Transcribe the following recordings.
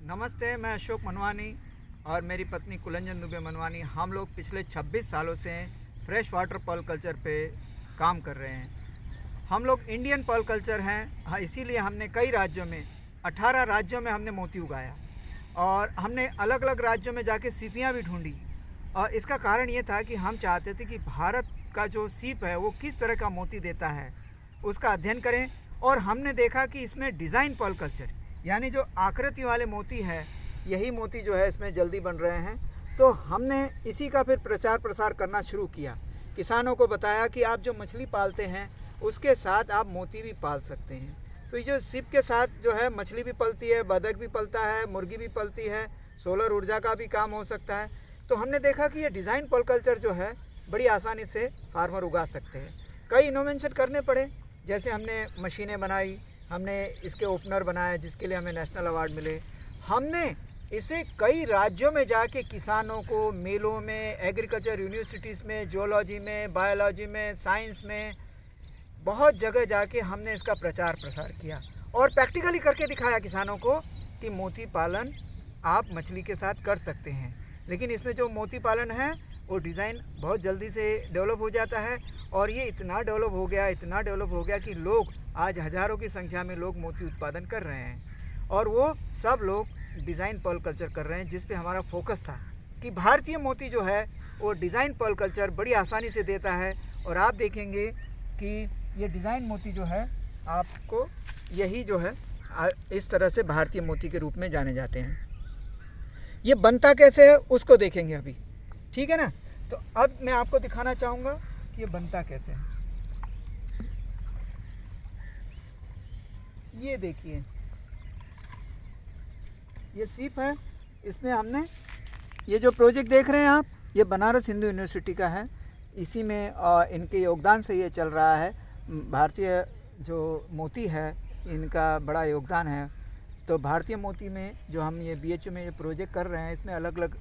नमस्ते, मैं अशोक मनवानी और मेरी पत्नी कुलंजन दुबे मनवानी। हम लोग पिछले 26 सालों से फ्रेश वाटर पर्ल कल्चर पे काम कर रहे हैं। हम लोग इंडियन पर्ल कल्चर हैं। हाँ, इसीलिए हमने कई राज्यों में 18 राज्यों में हमने मोती उगाया और हमने अलग अलग राज्यों में जाके सीपियाँ भी ढूंढी। और इसका कारण ये था कि हम चाहते थे कि भारत का जो सीप है वो किस तरह का मोती देता है उसका अध्ययन करें। और हमने देखा कि इसमें डिज़ाइन पर्ल कल्चर यानी जो आकृति वाले मोती है, यही मोती जो है इसमें जल्दी बन रहे हैं। तो हमने इसी का फिर प्रचार प्रसार करना शुरू किया। किसानों को बताया कि आप जो मछली पालते हैं उसके साथ आप मोती भी पाल सकते हैं। तो ये जो सीप के साथ जो है मछली भी पलती है, बतख भी पलता है, मुर्गी भी पलती है, सोलर ऊर्जा का भी काम हो सकता है। तो हमने देखा कि ये डिज़ाइन पर्ल कल्चर जो है बड़ी आसानी से फार्मर उगा सकते हैं। कई इनोवेशन करने पड़े, जैसे हमने मशीनें बनाई, हमने इसके ओपनर बनाए जिसके लिए हमें नेशनल अवार्ड मिले। हमने इसे कई राज्यों में जाके किसानों को मेलों में, एग्रीकल्चर यूनिवर्सिटीज़ में, जियोलॉजी में, बायोलॉजी में, साइंस में, बहुत जगह जाके हमने इसका प्रचार प्रसार किया और प्रैक्टिकली करके दिखाया किसानों को कि मोती पालन आप मछली के साथ कर सकते हैं। लेकिन इसमें जो मोती पालन है वो डिज़ाइन बहुत जल्दी से डेवलप हो जाता है और ये इतना डेवलप हो गया कि लोग आज हज़ारों की संख्या में लोग मोती उत्पादन कर रहे हैं। और वो सब लोग डिज़ाइन पर्ल कल्चर कर रहे हैं, जिस पे हमारा फोकस था कि भारतीय मोती जो है वो डिज़ाइन पर्ल कल्चर बड़ी आसानी से देता है। और आप देखेंगे कि ये डिज़ाइन मोती जो है आपको यही जो है इस तरह से भारतीय मोती के रूप में जाने जाते हैं। ये बनता कैसे है उसको देखेंगे अभी, ठीक है ना। तो अब मैं आपको दिखाना चाहूँगा कि ये बनता कैसे है। ये देखिए, ये सीप है। इसमें हमने ये जो प्रोजेक्ट देख रहे हैं आप, ये बनारस हिंदू यूनिवर्सिटी का है। इसी में इनके योगदान से ये चल रहा है। भारतीय जो मोती है इनका बड़ा योगदान है। तो भारतीय मोती में जो हम ये BHU में ये प्रोजेक्ट कर रहे हैं, इसमें अलग अलग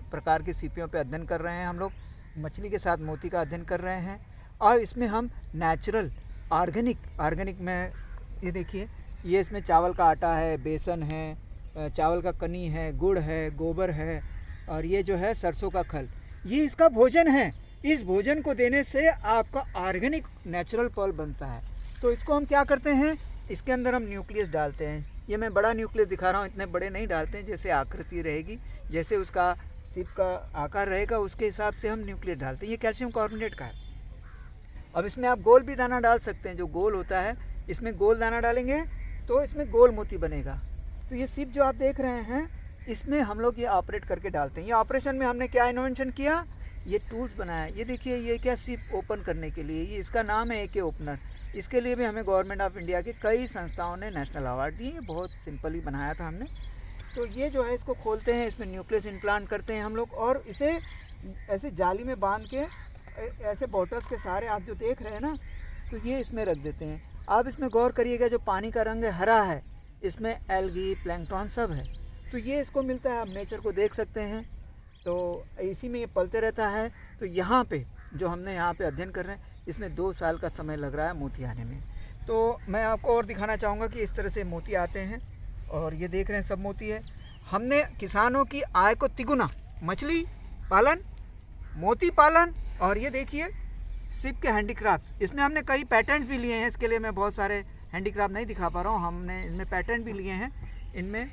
प्रकार की सीपियों पे अध्ययन कर रहे हैं। हम लोग मछली के साथ मोती का अध्ययन कर रहे हैं और इसमें हम नेचुरल ऑर्गेनिक में, ये देखिए, ये इसमें चावल का आटा है, बेसन है, चावल का कनी है, गुड़ है, गोबर है और ये जो है सरसों का खल, ये इसका भोजन है। इस भोजन को देने से आपका ऑर्गेनिक नेचुरल पर्ल बनता है। तो इसको हम क्या करते हैं, इसके अंदर हम न्यूक्लियस डालते हैं। ये मैं बड़ा न्यूक्लियस दिखा रहा हूँ, इतने बड़े नहीं डालते हैं। जैसे आकृति रहेगी, जैसे उसका सीप का आकार रहेगा उसके हिसाब से हम न्यूक्लियस डालते हैं। ये कैल्शियम कार्बोनेट का है। अब इसमें आप गोल भी दाना डाल सकते हैं, जो गोल होता है इसमें गोल दाना डालेंगे तो इसमें गोल मोती बनेगा। तो ये सीप जो आप देख रहे हैं इसमें हम लोग ये ऑपरेट करके डालते हैं। ये ऑपरेशन में हमने क्या इन्वेंशन किया, ये टूल्स बनाया। ये देखिए, ये क्या सीप ओपन करने के लिए, ये इसका नाम है AK ओपनर। इसके लिए भी हमें गवर्नमेंट ऑफ इंडिया के कई संस्थाओं ने नेशनल अवार्ड दिए। बहुत सिंपली बनाया था हमने। तो ये जो है इसको खोलते हैं, इसमें न्यूक्लियस इम्प्लांट करते हैं हम लोग और इसे ऐसे जाली में बांध के ऐसे बॉटल्स के सारे आप जो देख रहे हैं ना, तो ये इसमें रख देते हैं। आप इसमें गौर करिएगा, जो पानी का रंग है हरा है, इसमें एल्गी, प्लैंकटन सब है। तो ये इसको मिलता है, आप नेचर को देख सकते हैं। तो इसी में ये पलते रहता है। तो यहाँ पे जो हमने यहाँ पे अध्ययन कर रहे हैं, इसमें 2 साल का समय लग रहा है मोती आने में। तो मैं आपको और दिखाना चाहूँगा कि इस तरह से मोती आते हैं और ये देख रहे हैं सब मोती है। हमने किसानों की आय को तिगुना, मछली पालन, मोती पालन और ये देखिए सीप के हैंडीक्राफ्ट्स, इसमें हमने कई पैटेंट्स भी लिए हैं। इसके लिए मैं बहुत सारे हैंडीक्राफ्ट नहीं दिखा पा रहा हूँ, हमने इनमें पैटेंट भी लिए हैं इनमें।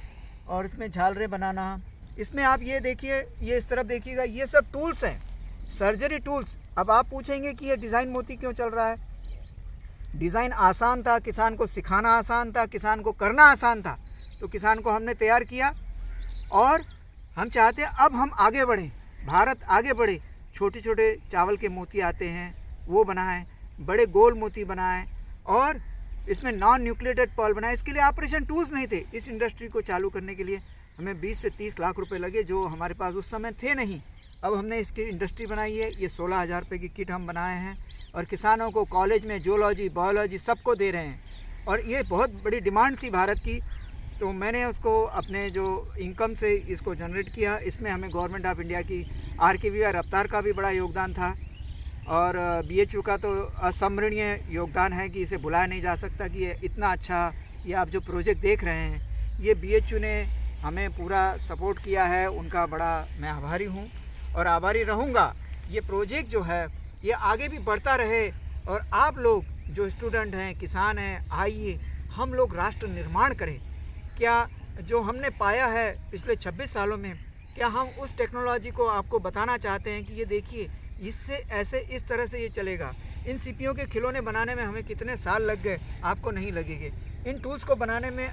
और इसमें झालरे बनाना, इसमें आप ये देखिए, ये इस तरफ देखिएगा, ये सब टूल्स हैं, सर्जरी टूल्स। अब आप पूछेंगे कि ये डिज़ाइन मोती क्यों चल रहा है। डिज़ाइन आसान था, किसान को सिखाना आसान था, किसान को करना आसान था। तो किसान को हमने तैयार किया और हम चाहते हैं अब हम आगे बढ़ें, भारत आगे बढ़े। छोटे छोटे चावल के मोती आते हैं वो बनाएं, बड़े गोल मोती बनाएं और इसमें नॉन न्यूक्लिएटेड पर्ल बनाएं। इसके लिए ऑपरेशन टूल्स नहीं थे। इस इंडस्ट्री को चालू करने के लिए हमें 20 से 30 लाख रुपए लगे, जो हमारे पास उस समय थे नहीं। अब हमने इसकी इंडस्ट्री बनाई है। ये 16,000 रुपये की किट हम बनाए हैं और किसानों को कॉलेज में जियोलॉजी, बायोलॉजी सबको दे रहे हैं। और ये बहुत बड़ी डिमांड थी भारत की, तो मैंने उसको अपने जो इनकम से इसको जनरेट किया। इसमें हमें गवर्नमेंट ऑफ इंडिया की RKV और रफ्तार का भी बड़ा योगदान था और BHU का तो असंवर्णीय योगदान है कि इसे भुलाया नहीं जा सकता कि ये इतना अच्छा, ये आप जो प्रोजेक्ट देख रहे हैं ये BHU ने हमें पूरा सपोर्ट किया है, उनका बड़ा मैं आभारी हूँ और आभारी रहूँगा। ये प्रोजेक्ट जो है ये आगे भी बढ़ता रहे और आप लोग जो स्टूडेंट हैं, किसान हैं, आइए हम लोग राष्ट्र निर्माण करें। क्या जो हमने पाया है पिछले 26 सालों में, क्या हम उस टेक्नोलॉजी को आपको बताना चाहते हैं कि ये देखिए इससे ऐसे इस तरह से ये चलेगा। इन सीपियों के खिलौने बनाने में हमें कितने साल लग गए, आपको नहीं लगेंगे। इन टूल्स को बनाने में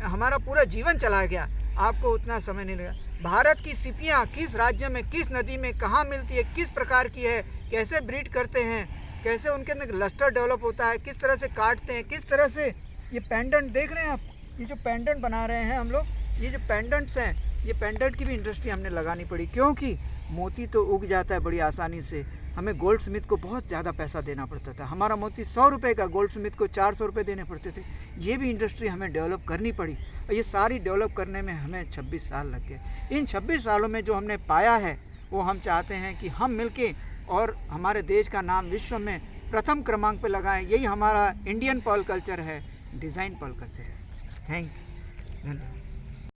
हमारा पूरा जीवन चला गया, आपको उतना समय नहीं लगा। भारत की सीपियाँ किस राज्य में, किस नदी में, कहाँ मिलती है, किस प्रकार की है, कैसे ब्रीड करते हैं, कैसे उनके अंदर लस्टर डेवलप होता है, किस तरह से काटते हैं, किस तरह से ये पेंडेंट देख रहे हैं आप, ये जो पेंडेंट बना रहे हैं हम लोग, ये जो पेंडेंट्स हैं, ये पेंडेंट की भी इंडस्ट्री हमने लगानी पड़ी, क्योंकि मोती तो उग जाता है बड़ी आसानी से। हमें गोल्ड स्मिथ को बहुत ज़्यादा पैसा देना पड़ता था, हमारा मोती 100 रुपये का, गोल्ड स्मिथ को 400 रुपये देने पड़ते थे। ये भी इंडस्ट्री हमें डेवलप करनी पड़ी और ये सारी डेवलप करने में हमें 26 साल लग गए। इन 26 सालों में जो हमने पाया है वो हम चाहते हैं कि हम मिलके और हमारे देश का नाम विश्व में प्रथम क्रमांक पे लगाएं। यही हमारा इंडियन पर्ल कल्चर है, डिज़ाइन पर्ल कल्चर है। थैंक यू, धन्यवाद।